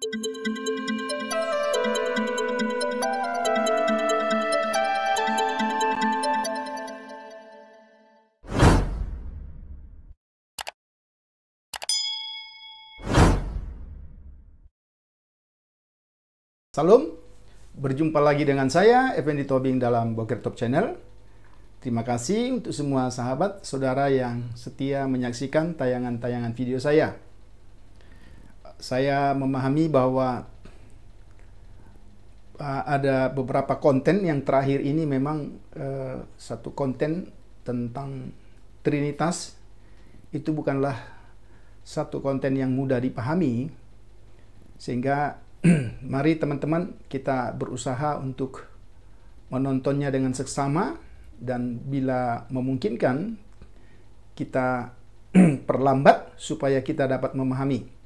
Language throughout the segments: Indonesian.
Salam, berjumpa lagi dengan saya, Effendi Tobing dalam Boker Top Channel. Terima kasih untuk semua sahabat, saudara yang setia menyaksikan tayangan-tayangan video saya. Saya memahami bahwa ada beberapa konten yang terakhir ini memang satu konten tentang Trinitas. Itu bukanlah satu konten yang mudah dipahami, sehingga mari teman-teman kita berusaha untuk menontonnya dengan seksama, dan bila memungkinkan kita perlambat supaya kita dapat memahami.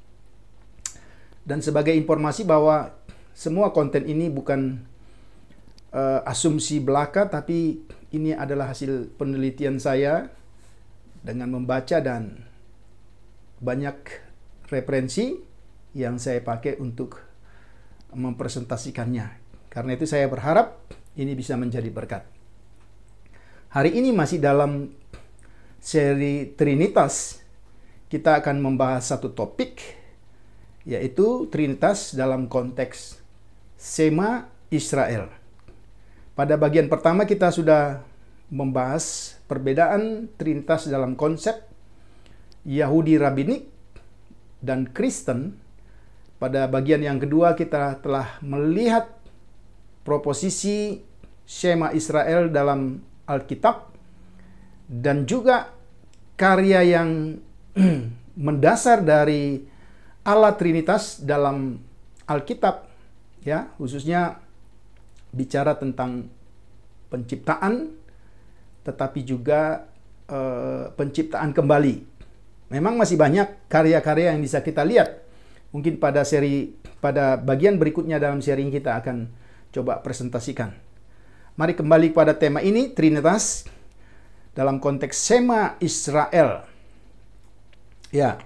Dan sebagai informasi bahwa semua konten ini bukan asumsi belaka, tapi ini adalah hasil penelitian saya dengan membaca dan banyak referensi yang saya pakai untuk mempresentasikannya. Karena itu saya berharap ini bisa menjadi berkat. Hari ini masih dalam seri Trinitas. Kita akan membahas satu topik, yaitu Trinitas dalam konteks Shema Israel. Pada bagian pertama kita sudah membahas perbedaan Trinitas dalam konsep Yahudi Rabbinik dan Kristen. Pada bagian yang kedua kita telah melihat proposisi Shema Israel dalam Alkitab dan juga karya yang mendasar dari Allah Trinitas dalam Alkitab, ya, khususnya bicara tentang penciptaan, tetapi juga penciptaan kembali. Memang masih banyak karya-karya yang bisa kita lihat. Mungkin pada bagian berikutnya dalam seri ini kita akan coba presentasikan. Mari kembali pada tema ini, Trinitas dalam konteks Shema Israel. Ya,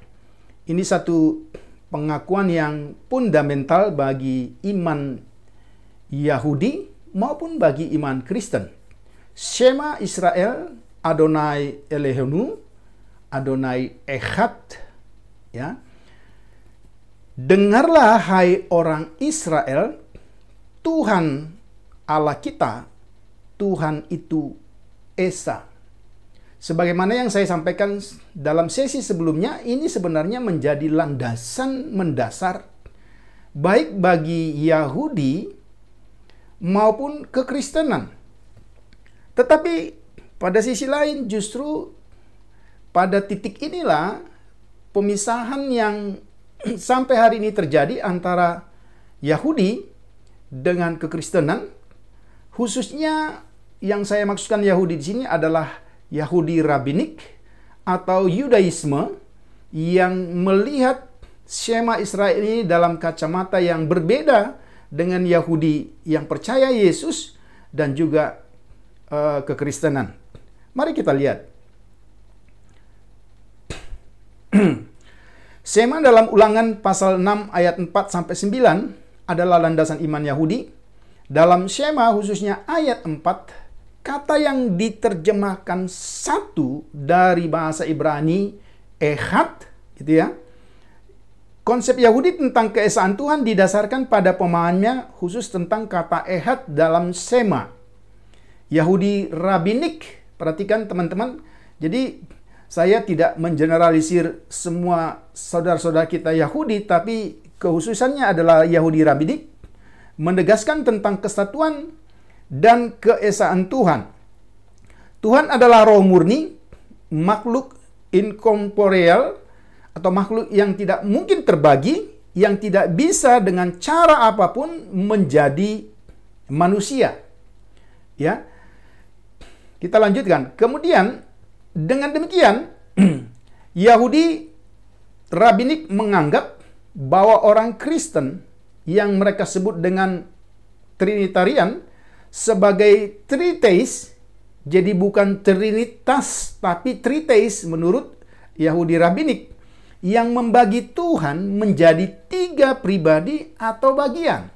ini satu pengakuan yang fundamental bagi iman Yahudi maupun bagi iman Kristen. Shema Israel, Adonai Elohenu, Adonai Echad, ya. Dengarlah hai orang Israel, Tuhan Allah kita, Tuhan itu Esa. Sebagaimana yang saya sampaikan dalam sesi sebelumnya, ini sebenarnya menjadi landasan mendasar baik bagi Yahudi maupun kekristenan. Tetapi pada sisi lain justru pada titik inilah pemisahan yang sampai hari ini terjadi antara Yahudi dengan kekristenan, khususnya yang saya maksudkan Yahudi di sini adalah Yahudi Rabbinik atau Yudaisme yang melihat Shema Israel ini dalam kacamata yang berbeda dengan Yahudi yang percaya Yesus dan juga kekristenan. Mari kita lihat. Shema dalam Ulangan pasal 6 ayat 4-9 adalah landasan iman Yahudi. Dalam Shema khususnya ayat 4, kata yang diterjemahkan satu dari bahasa Ibrani, Echad, gitu ya. Konsep Yahudi tentang keesaan Tuhan didasarkan pada pemahamannya khusus tentang kata Echad dalam Shema. Yahudi Rabbinik, perhatikan teman-teman, jadi saya tidak mengeneralisir semua saudara-saudara kita Yahudi, tapi kekhususannya adalah Yahudi Rabbinik, menegaskan tentang kesatuan dan keesaan Tuhan. Tuhan adalah roh murni, makhluk incorporeal, atau makhluk yang tidak mungkin terbagi, yang tidak bisa dengan cara apapun menjadi manusia. Ya, kita lanjutkan. Kemudian, dengan demikian, Yahudi Rabbinik menganggap bahwa orang Kristen yang mereka sebut dengan Trinitarian sebagai Tritheis, jadi bukan Trinitas, tapi Tritheis menurut Yahudi Rabbinik, yang membagi Tuhan menjadi 3 pribadi atau bagian.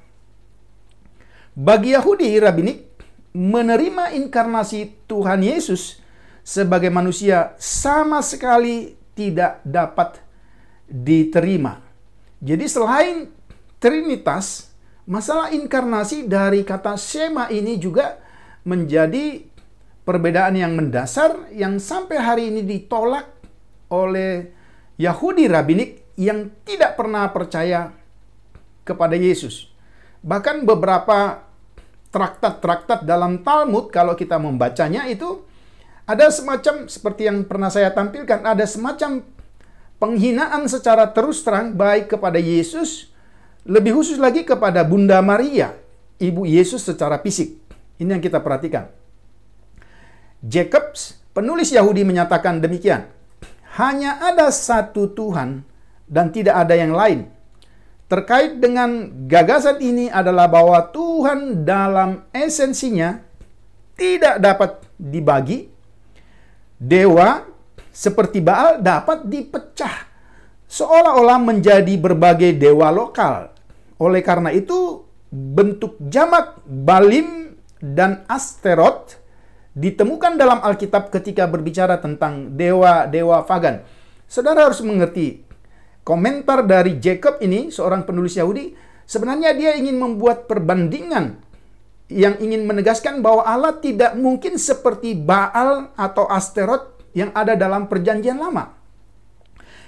Bagi Yahudi rabbinik, menerima inkarnasi Tuhan Yesus sebagai manusia sama sekali tidak dapat diterima. Jadi selain Trinitas, masalah inkarnasi dari kata Shema ini juga menjadi perbedaan yang mendasar yang sampai hari ini ditolak oleh Yahudi rabbinik yang tidak pernah percaya kepada Yesus. Bahkan beberapa traktat-traktat dalam Talmud, kalau kita membacanya itu, ada semacam, seperti yang pernah saya tampilkan, ada semacam penghinaan secara terus terang baik kepada Yesus, lebih khusus lagi kepada Bunda Maria, ibu Yesus secara fisik. Ini yang kita perhatikan. Jacobs, penulis Yahudi, menyatakan demikian. Hanya ada satu Tuhan dan tidak ada yang lain. Terkait dengan gagasan ini adalah bahwa Tuhan dalam esensinya tidak dapat dibagi. Dewa seperti Baal dapat dipecah seolah-olah menjadi berbagai dewa lokal. Oleh karena itu, bentuk jamak Balim dan Asteroth ditemukan dalam Alkitab ketika berbicara tentang dewa-dewa pagan. Saudara harus mengerti, komentar dari Jacob ini, seorang penulis Yahudi, sebenarnya dia ingin membuat perbandingan yang ingin menegaskan bahwa Allah tidak mungkin seperti Baal atau Asteroth yang ada dalam Perjanjian Lama.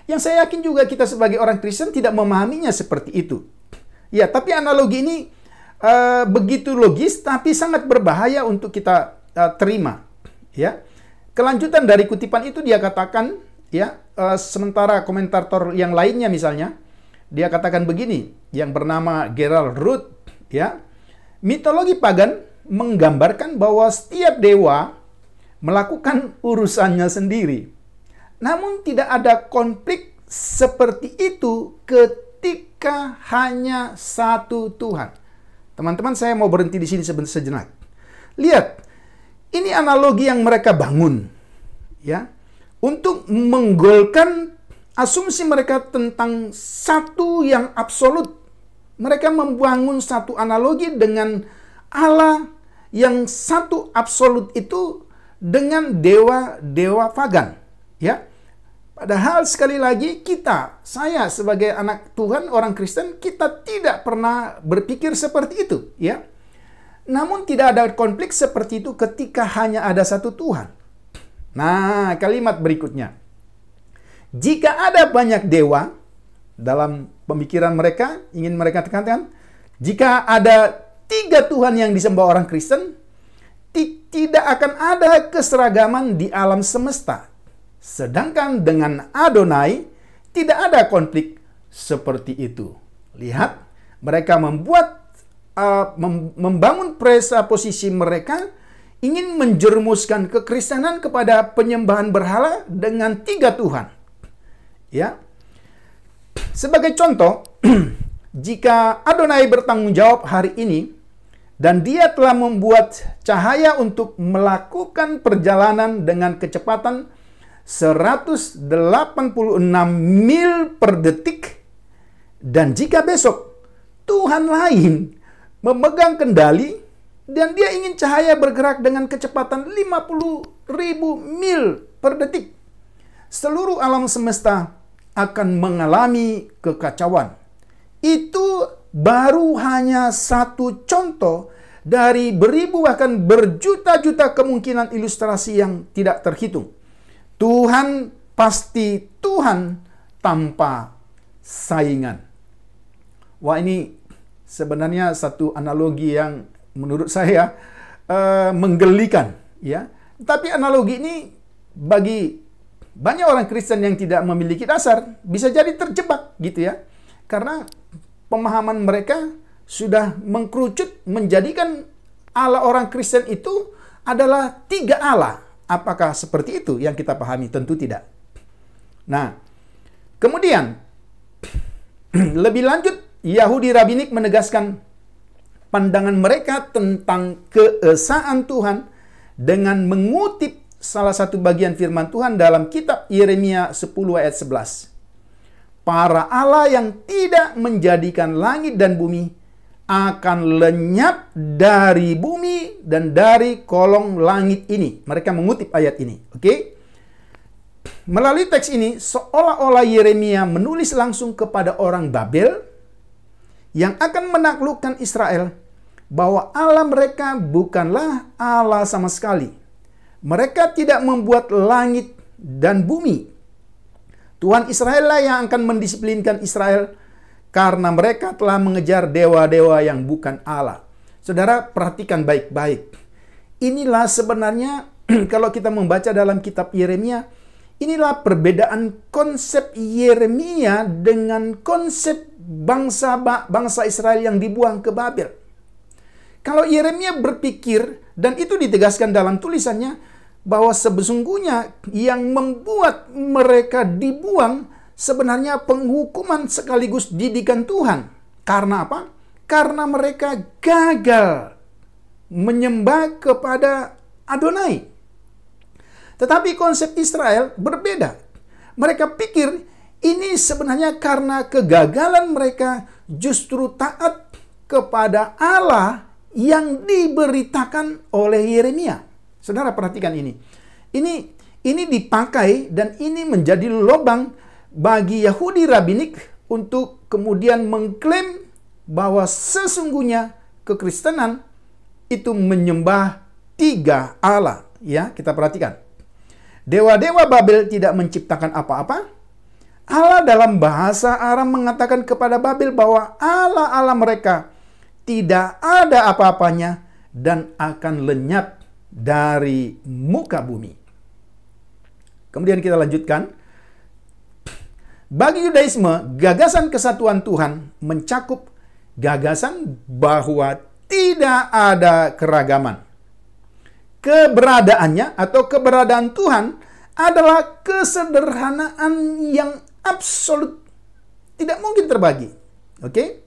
Yang saya yakin juga kita sebagai orang Kristen tidak memahaminya seperti itu. Ya, tapi analogi ini begitu logis, tapi sangat berbahaya untuk kita terima. Ya, kelanjutan dari kutipan itu dia katakan, ya, sementara komentator yang lainnya misalnya, dia katakan begini, yang bernama Gerald Root, ya, mitologi pagan menggambarkan bahwa setiap dewa melakukan urusannya sendiri. Namun tidak ada konflik seperti itu ketika hanya satu Tuhan. Teman-teman, saya mau berhenti di sini sejenak. Lihat, ini analogi yang mereka bangun, ya, untuk menggolkan asumsi mereka tentang satu yang absolut. Mereka membangun satu analogi dengan Allah yang satu absolut itu dengan dewa-dewa pagan, ya. Padahal sekali lagi saya sebagai anak Tuhan, orang Kristen, kita tidak pernah berpikir seperti itu, ya. Namun tidak ada konflik seperti itu ketika hanya ada satu Tuhan. Nah, kalimat berikutnya. Jika ada banyak dewa, dalam pemikiran mereka, ingin mereka tekankan, jika ada 3 Tuhan yang disembah orang Kristen, tidak akan ada keseragaman di alam semesta. Sedangkan dengan Adonai, tidak ada konflik seperti itu. Lihat, mereka membangun presupposisi mereka ingin menjerumuskan kekristenan kepada penyembahan berhala dengan 3 Tuhan. Ya. Sebagai contoh, jika Adonai bertanggung jawab hari ini dan dia telah membuat cahaya untuk melakukan perjalanan dengan kecepatan 186 mil per detik, dan jika besok Tuhan lain memegang kendali dan dia ingin cahaya bergerak dengan kecepatan 50.000 mil per detik, seluruh alam semesta akan mengalami kekacauan. Itu baru hanya satu contoh dari beribu bahkan berjuta-juta kemungkinan ilustrasi yang tidak terhitung. Tuhan pasti Tuhan tanpa saingan. Wah, ini sebenarnya satu analogi yang menurut saya menggelikan, ya. Tapi analogi ini bagi banyak orang Kristen yang tidak memiliki dasar bisa jadi terjebak gitu, ya. Karena pemahaman mereka sudah mengkerucut menjadikan Allah orang Kristen itu adalah 3 Allah. Apakah seperti itu yang kita pahami? Tentu tidak. Nah, kemudian lebih lanjut, Yahudi rabbinik menegaskan pandangan mereka tentang keesaan Tuhan dengan mengutip salah satu bagian firman Tuhan dalam kitab Yeremia 10 ayat 11. para Allah yang tidak menjadikan langit dan bumi akan lenyap dari bumi dan dari kolong langit ini. Mereka mengutip ayat ini. Oke? Melalui teks ini, seolah-olah Yeremia menulis langsung kepada orang Babel yang akan menaklukkan Israel bahwa Allah mereka bukanlah Allah sama sekali. Mereka tidak membuat langit dan bumi. Tuhan Israel lah yang akan mendisiplinkan Israel karena mereka telah mengejar dewa-dewa yang bukan Allah. Saudara, perhatikan baik-baik. Inilah sebenarnya kalau kita membaca dalam kitab Yeremia, inilah perbedaan konsep Yeremia dengan konsep bangsa Israel yang dibuang ke Babel. Kalau Yeremia berpikir, dan itu ditegaskan dalam tulisannya, bahwa sesungguhnya yang membuat mereka dibuang sebenarnya penghukuman sekaligus didikan Tuhan. Karena apa? Karena mereka gagal menyembah kepada Adonai. Tetapi konsep Israel berbeda. Mereka pikir ini sebenarnya karena kegagalan mereka justru taat kepada Allah yang diberitakan oleh Yeremia. Saudara, perhatikan ini. Ini dipakai dan ini menjadi lubang bagi Yahudi Rabinik untuk kemudian mengklaim bahwa sesungguhnya kekristenan itu menyembah 3 Allah. Ya, kita perhatikan. Dewa-dewa Babel tidak menciptakan apa-apa. Allah dalam bahasa Aram mengatakan kepada Babel bahwa Allah-Allah mereka tidak ada apa-apanya dan akan lenyap dari muka bumi. Kemudian kita lanjutkan. Bagi Yudaisme, gagasan kesatuan Tuhan mencakup gagasan bahwa tidak ada keragaman. Keberadaannya atau keberadaan Tuhan adalah kesederhanaan yang absolut, tidak mungkin terbagi. Oke?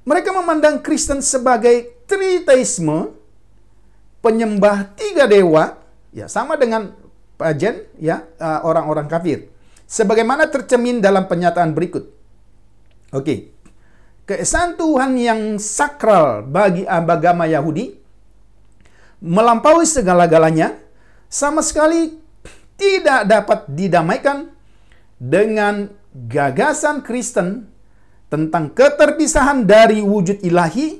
Mereka memandang Kristen sebagai triteisme, penyembah 3 dewa, ya sama dengan pagan, ya orang-orang kafir. Sebagaimana tercermin dalam pernyataan berikut. Oke. Keesaan Tuhan yang sakral bagi agama Yahudi melampaui segala-galanya, sama sekali tidak dapat didamaikan dengan gagasan Kristen tentang keterpisahan dari wujud ilahi,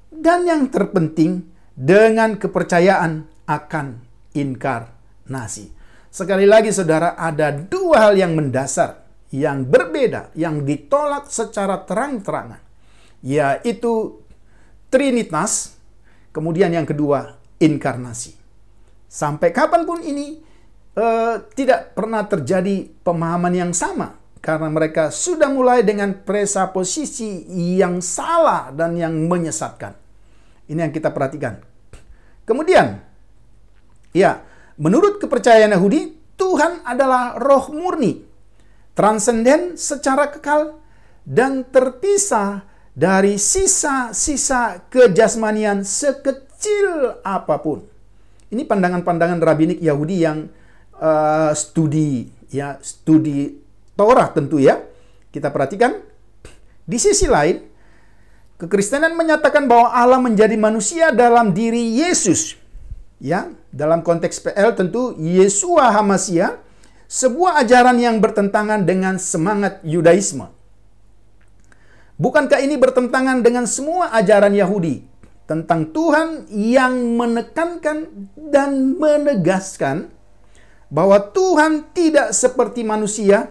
dan yang terpenting dengan kepercayaan akan inkarnasi. Sekali lagi saudara, ada 2 hal yang mendasar, yang berbeda, yang ditolak secara terang-terangan, yaitu Trinitas, kemudian yang kedua inkarnasi. Sampai kapanpun ini tidak pernah terjadi pemahaman yang sama, karena mereka sudah mulai dengan presuposisi yang salah dan yang menyesatkan. Ini yang kita perhatikan. Kemudian, ya, menurut kepercayaan Yahudi, Tuhan adalah roh murni, transenden secara kekal, dan terpisah dari sisa-sisa kejasmanian sekecil apapun. Ini pandangan-pandangan rabinik Yahudi yang studi Torah tentu ya. Kita perhatikan. Di sisi lain, kekristenan menyatakan bahwa Allah menjadi manusia dalam diri Yesus. Ya, dalam konteks PL tentu Yeshua HaMashiach, sebuah ajaran yang bertentangan dengan semangat Yudaisme. Bukankah ini bertentangan dengan semua ajaran Yahudi tentang Tuhan yang menekankan dan menegaskan bahwa Tuhan tidak seperti manusia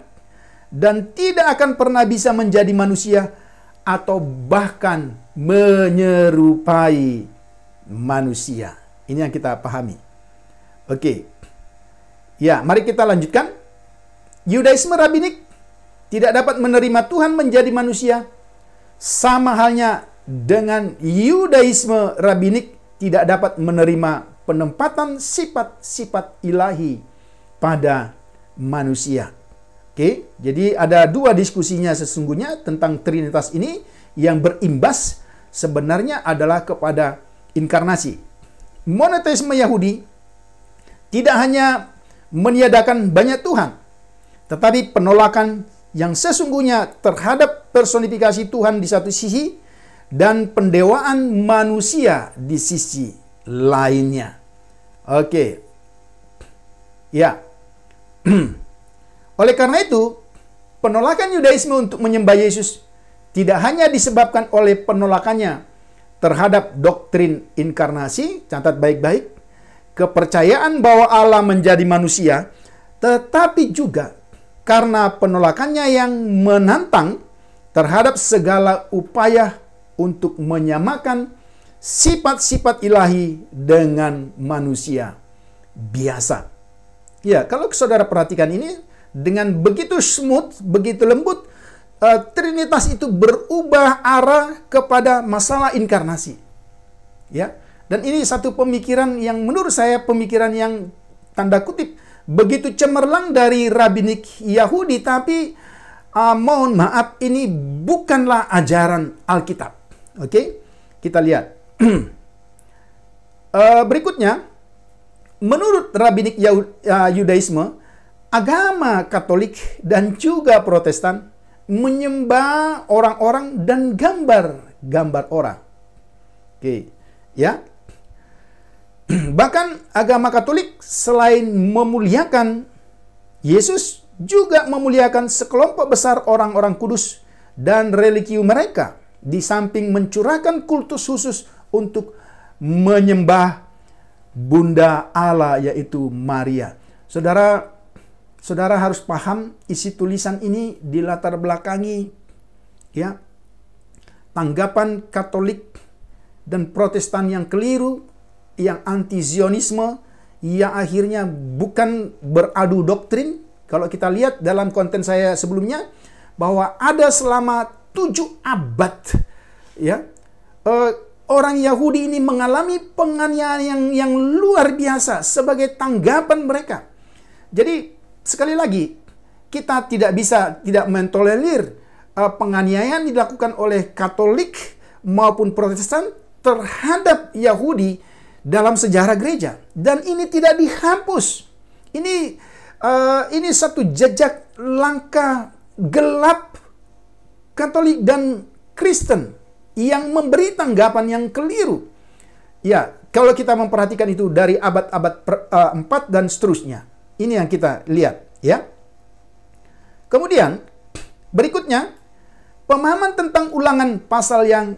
dan tidak akan pernah bisa menjadi manusia atau bahkan menyerupai manusia. Ini yang kita pahami. Oke. Ya, mari kita lanjutkan. Yudaisme rabinik tidak dapat menerima Tuhan menjadi manusia, sama halnya dengan Yudaisme rabinik tidak dapat menerima penempatan sifat-sifat ilahi pada manusia. Oke, jadi ada 2 diskusinya sesungguhnya tentang Trinitas ini yang berimbas sebenarnya adalah kepada inkarnasi. Monoteisme Yahudi tidak hanya meniadakan banyak Tuhan, tetapi penolakan yang sesungguhnya terhadap personifikasi Tuhan di satu sisi dan pendewaan manusia di sisi lainnya. Oke. Ya. Oleh karena itu, penolakan Yudaisme untuk menyembah Yesus tidak hanya disebabkan oleh penolakannya terhadap doktrin inkarnasi, catat baik-baik, kepercayaan bahwa Allah menjadi manusia, tetapi juga karena penolakannya yang menantang terhadap segala upaya untuk menyamakan sifat-sifat ilahi dengan manusia biasa. Ya, kalau saudara perhatikan ini, dengan begitu smooth, begitu lembut, Trinitas itu berubah arah kepada masalah inkarnasi. Ya, dan ini satu pemikiran yang menurut saya pemikiran yang tanda kutip begitu cemerlang dari rabbinik Yahudi, tapi mohon maaf, ini bukanlah ajaran Alkitab. Oke, kita lihat. Berikutnya, menurut rabbinik Yudaisme, agama Katolik dan juga Protestan menyembah orang-orang dan gambar orang. Oke, ya. Bahkan agama Katolik selain memuliakan Yesus, juga memuliakan sekelompok besar orang-orang kudus dan religi mereka, di samping mencurahkan kultus khusus untuk menyembah Bunda Allah, yaitu Maria. Saudara harus paham isi tulisan ini dilatar belakangi ya tanggapan Katolik dan Protestan yang keliru, yang anti-Zionisme, yang akhirnya bukan beradu doktrin. Kalau kita lihat dalam konten saya sebelumnya, bahwa ada selama 7 abad ya orang Yahudi ini mengalami penganiayaan yang luar biasa sebagai tanggapan mereka. Jadi sekali lagi, kita tidak mentolerir penganiayaan dilakukan oleh Katolik maupun Protestan terhadap Yahudi dalam sejarah gereja, dan ini tidak dihapus. Ini satu jejak langkah gelap Katolik dan Kristen yang memberi tanggapan yang keliru. Ya, kalau kita memperhatikan itu dari abad-abad 4 dan seterusnya. Ini yang kita lihat, ya. Kemudian berikutnya, pemahaman tentang Ulangan pasal yang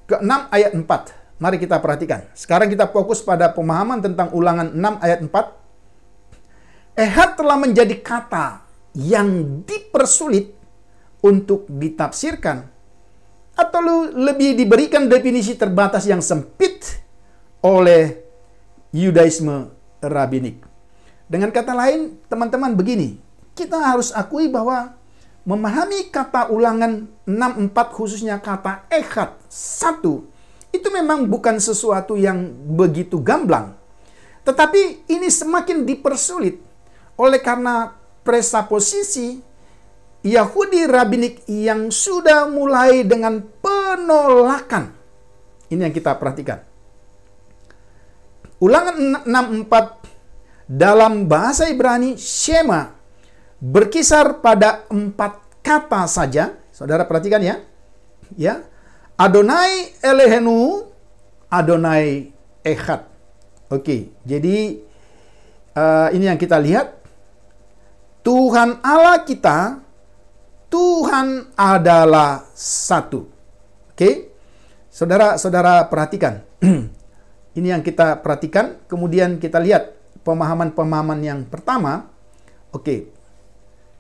ke-6 ayat 4. Mari kita perhatikan. Sekarang kita fokus pada pemahaman tentang Ulangan 6 ayat 4. Ehad telah menjadi kata yang dipersulit untuk ditafsirkan, atau lebih diberikan definisi terbatas yang sempit oleh Yudaisme rabbinik. Dengan kata lain, teman-teman, begini, kita harus akui bahwa memahami kata Ulangan 6:4, khususnya kata ehad, satu, itu memang bukan sesuatu yang begitu gamblang. Tetapi ini semakin dipersulit oleh karena presaposisi Yahudi rabbinik yang sudah mulai dengan penolakan. Ini yang kita perhatikan. Ulangan 6:4 dalam bahasa Ibrani Shema berkisar pada 4 kata saja. Saudara perhatikan ya. Ya. Adonai Elehenu, Adonai Ehad. Oke, jadi ini yang kita lihat. Tuhan Allah kita, Tuhan adalah satu. Oke, saudara perhatikan. Ini yang kita perhatikan. Kemudian kita lihat pemahaman-pemahaman yang pertama. Oke,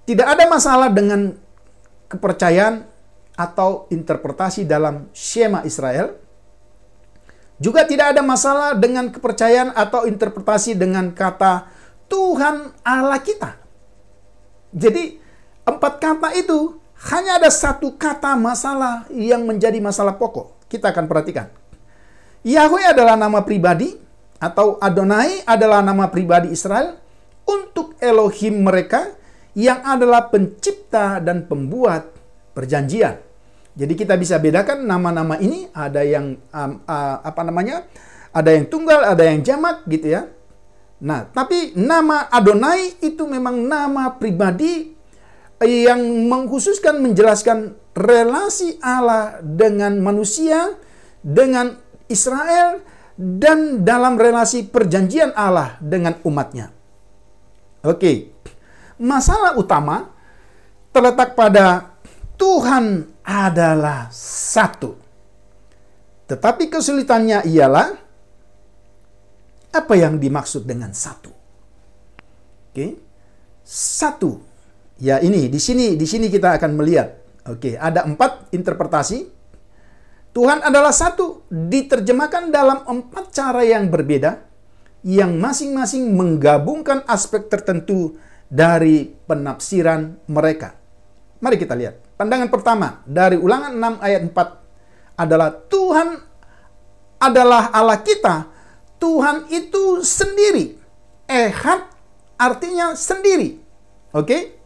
tidak ada masalah dengan kepercayaan atau interpretasi dalam Shema Israel. Juga tidak ada masalah dengan kepercayaan atau interpretasi dengan kata Tuhan Allah kita. Jadi 4 kata itu hanya ada 1 kata masalah yang menjadi masalah pokok. Kita akan perhatikan. Yahweh adalah nama pribadi, atau Adonai adalah nama pribadi Israel untuk Elohim mereka yang adalah pencipta dan pembuat perjanjian. Jadi kita bisa bedakan nama-nama ini, ada yang ada yang tunggal, ada yang jamak gitu ya. Nah, tapi nama Adonai itu memang nama pribadi yang mengkhususkan menjelaskan relasi Allah dengan manusia, dengan Israel, dan dalam relasi perjanjian Allah dengan umatnya. Oke, masalah utama terletak pada Tuhan adalah satu. Tetapi kesulitannya ialah apa yang dimaksud dengan satu. Oke, satu. Ya, ini di sini kita akan melihat. Oke, ada 4 interpretasi. Tuhan adalah satu diterjemahkan dalam 4 cara yang berbeda, yang masing-masing menggabungkan aspek tertentu dari penafsiran mereka. Mari kita lihat. Pandangan pertama dari Ulangan 6 ayat 4 adalah Tuhan adalah Allah kita. Tuhan itu sendiri. Ehad artinya sendiri. Oke?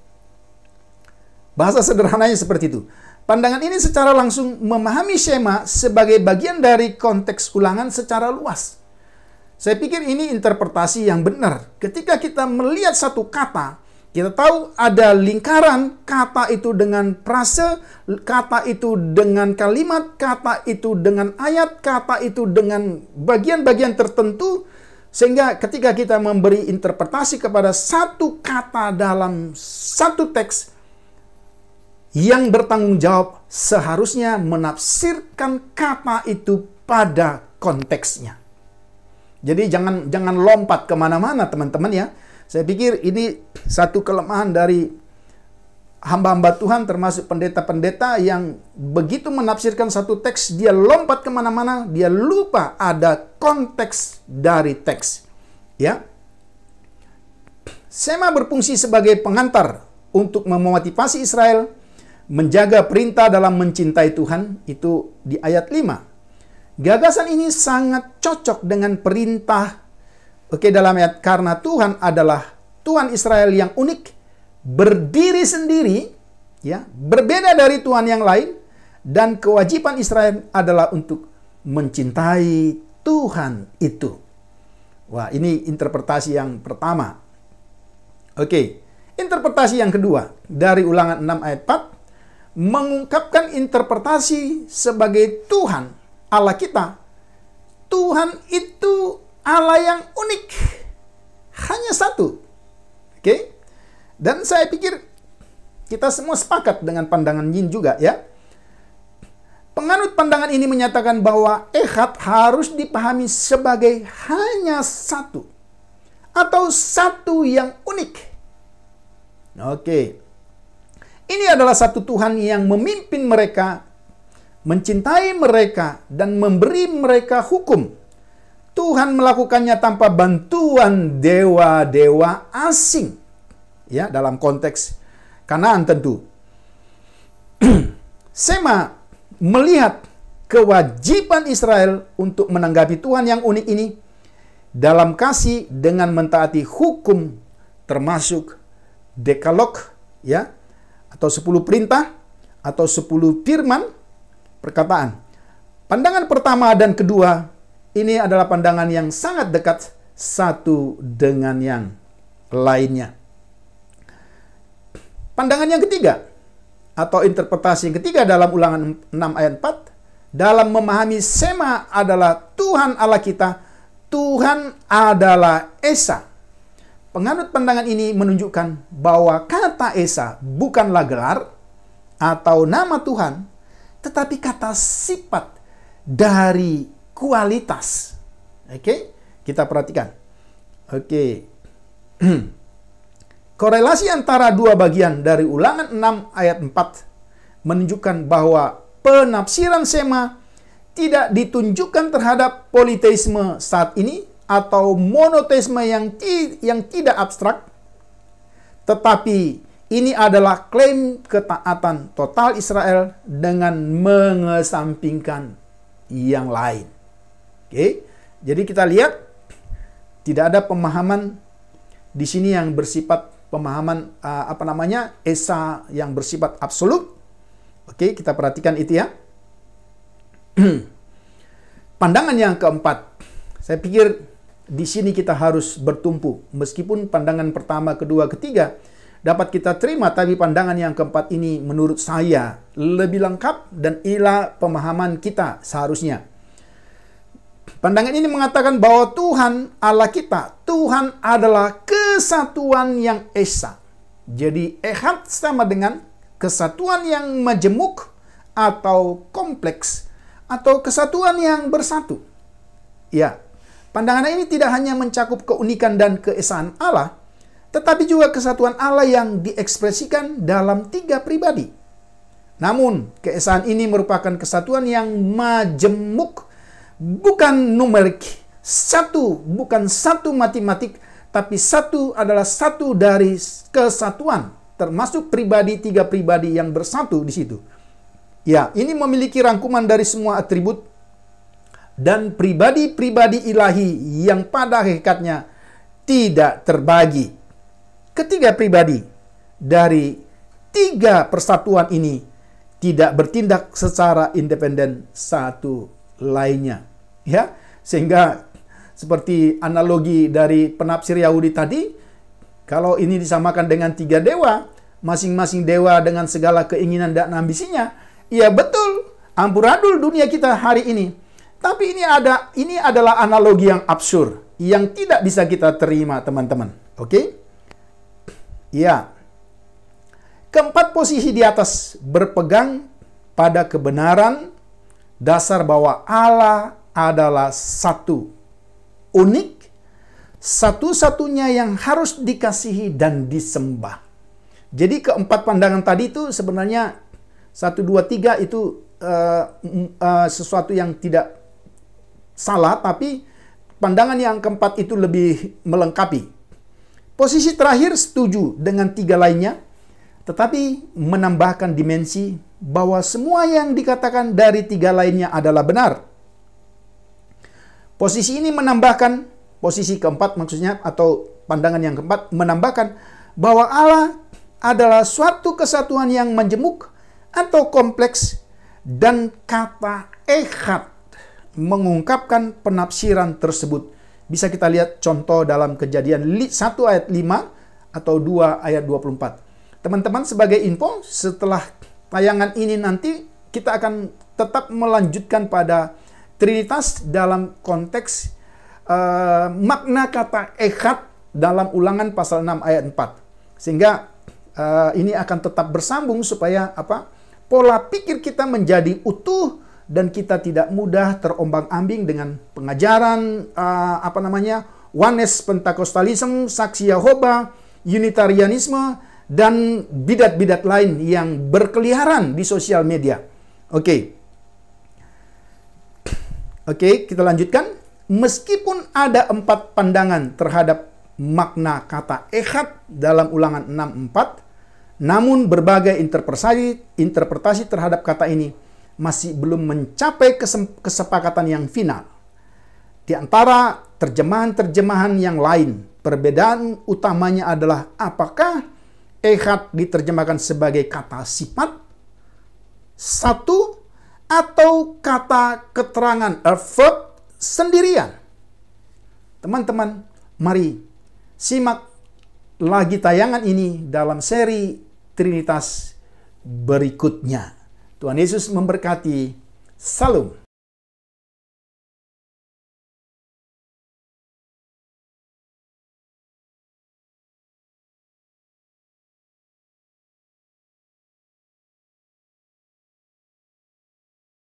Bahasa sederhananya seperti itu. Pandangan ini secara langsung memahami Shema sebagai bagian dari konteks ulangan secara luas. Saya pikir ini interpretasi yang benar. Ketika kita melihat satu kata, kita tahu ada lingkaran, kata itu dengan frase, kata itu dengan kalimat, kata itu dengan ayat, kata itu dengan bagian-bagian tertentu. Sehingga ketika kita memberi interpretasi kepada satu kata dalam satu teks, yang bertanggung jawab seharusnya menafsirkan kata itu pada konteksnya. Jadi jangan lompat kemana-mana teman-teman ya. Saya pikir ini satu kelemahan dari hamba-hamba Tuhan termasuk pendeta-pendeta yang begitu menafsirkan satu teks, dia lompat kemana-mana, dia lupa ada konteks dari teks. Ya, Shema berfungsi sebagai pengantar untuk memotivasi Israel menjaga perintah dalam mencintai Tuhan, itu di ayat 5. Gagasan ini sangat cocok dengan perintah dalam ayat, karena Tuhan adalah Tuhan Israel yang unik, berdiri sendiri, ya, berbeda dari Tuhan yang lain, dan kewajiban Israel adalah untuk mencintai Tuhan itu. Wah, ini interpretasi yang pertama. Oke, interpretasi yang kedua dari Ulangan 6 ayat 4 mengungkapkan interpretasi sebagai Tuhan Allah kita. Tuhan itu Allah yang unik, hanya satu. Oke? Dan saya pikir kita semua sepakat dengan pandangan Yin juga ya. Penganut pandangan ini menyatakan bahwa Ehad harus dipahami sebagai hanya satu atau satu yang unik. Oke. Ini adalah satu Tuhan yang memimpin mereka, mencintai mereka, dan memberi mereka hukum. Tuhan melakukannya tanpa bantuan dewa-dewa asing. Ya, dalam konteks Kanaan tentu. Shema melihat kewajiban Israel untuk menanggapi Tuhan yang unik ini dalam kasih dengan mentaati hukum, termasuk Dekalog, ya, atau 10 perintah, atau 10 firman perkataan. Pandangan pertama dan kedua, ini adalah pandangan yang sangat dekat satu dengan yang lainnya. Pandangan yang ketiga, atau interpretasi yang ketiga dalam Ulangan 6 ayat 4, dalam memahami Shema adalah Tuhan Allah kita, Tuhan adalah Esa. Penganut pandangan ini menunjukkan bahwa kata Esa bukanlah gelar atau nama Tuhan, tetapi kata sifat dari kualitas. Oke, kita perhatikan. Oke. Korelasi antara dua bagian dari Ulangan 6 ayat 4 menunjukkan bahwa penafsiran Shema tidak ditunjukkan terhadap politeisme saat ini atau monoteisme yang tidak abstrak, tetapi ini adalah klaim ketaatan total Israel dengan mengesampingkan yang lain. Oke, jadi kita lihat tidak ada pemahaman di sini yang bersifat pemahaman Esa yang bersifat absolut. Oke, kita perhatikan itu ya. Pandangan yang keempat, saya pikir di sini kita harus bertumpu, meskipun pandangan pertama, kedua, ketiga dapat kita terima, tapi pandangan yang keempat ini menurut saya lebih lengkap dan inilah pemahaman kita seharusnya. Pandangan ini mengatakan bahwa Tuhan Allah kita, Tuhan adalah kesatuan yang esa. Jadi ehad sama dengan kesatuan yang majemuk atau kompleks atau kesatuan yang bersatu. Ya, pandangan ini tidak hanya mencakup keunikan dan keesaan Allah, tetapi juga kesatuan Allah yang diekspresikan dalam 3 pribadi. Namun, keesaan ini merupakan kesatuan yang majemuk, bukan numerik. Satu, bukan satu matematik, tapi satu adalah satu dari kesatuan, termasuk pribadi, 3 pribadi yang bersatu di situ. Ya, ini memiliki rangkuman dari semua atribut dan pribadi-pribadi ilahi yang pada hakikatnya tidak terbagi. Ketiga pribadi dari 3 persatuan ini tidak bertindak secara independen satu lainnya. Ya, sehingga seperti analogi dari penafsir Yahudi tadi, kalau ini disamakan dengan 3 dewa, masing-masing dewa dengan segala keinginan dan ambisinya, ya betul, amburadul dunia kita hari ini. Tapi ini adalah analogi yang absurd, yang tidak bisa kita terima, teman-teman. Oke? Ya. Keempat posisi di atas berpegang pada kebenaran dasar bahwa Allah adalah satu, unik, satu-satunya yang harus dikasihi dan disembah. Jadi keempat pandangan tadi itu sebenarnya 1, 2, 3 itu sesuatu yang tidak salah, tapi pandangan yang keempat itu lebih melengkapi. Posisi terakhir setuju dengan 3 lainnya, tetapi menambahkan dimensi bahwa semua yang dikatakan dari 3 lainnya adalah benar. Posisi ini menambahkan, posisi keempat maksudnya, atau pandangan yang keempat, menambahkan bahwa Allah adalah suatu kesatuan yang majemuk atau kompleks, dan kata ehad mengungkapkan penafsiran tersebut. Bisa kita lihat contoh dalam Kejadian 1 ayat 5 atau 2 ayat 24. Teman-teman, sebagai info, setelah tayangan ini nanti kita akan tetap melanjutkan pada Trinitas dalam konteks makna kata ehad dalam Ulangan pasal 6 ayat 4. Sehingga ini akan tetap bersambung supaya pola pikir kita menjadi utuh dan kita tidak mudah terombang-ambing dengan pengajaran Oneness Pentakostalisme, Saksi Yahova, Unitarianisme, dan bidat-bidat lain yang berkeliaran di sosial media. Oke, kita lanjutkan. Meskipun ada 4 pandangan terhadap makna kata ehad dalam Ulangan 6:4, namun berbagai interpretasi terhadap kata ini masih belum mencapai kesepakatan yang final. Di antara terjemahan-terjemahan yang lain, perbedaan utamanya adalah apakah ehad diterjemahkan sebagai kata sifat, satu, atau kata keterangan, a verb, sendirian. Teman-teman, mari simak lagi tayangan ini dalam seri Trinitas berikutnya. Tuhan Yesus memberkati. Salam.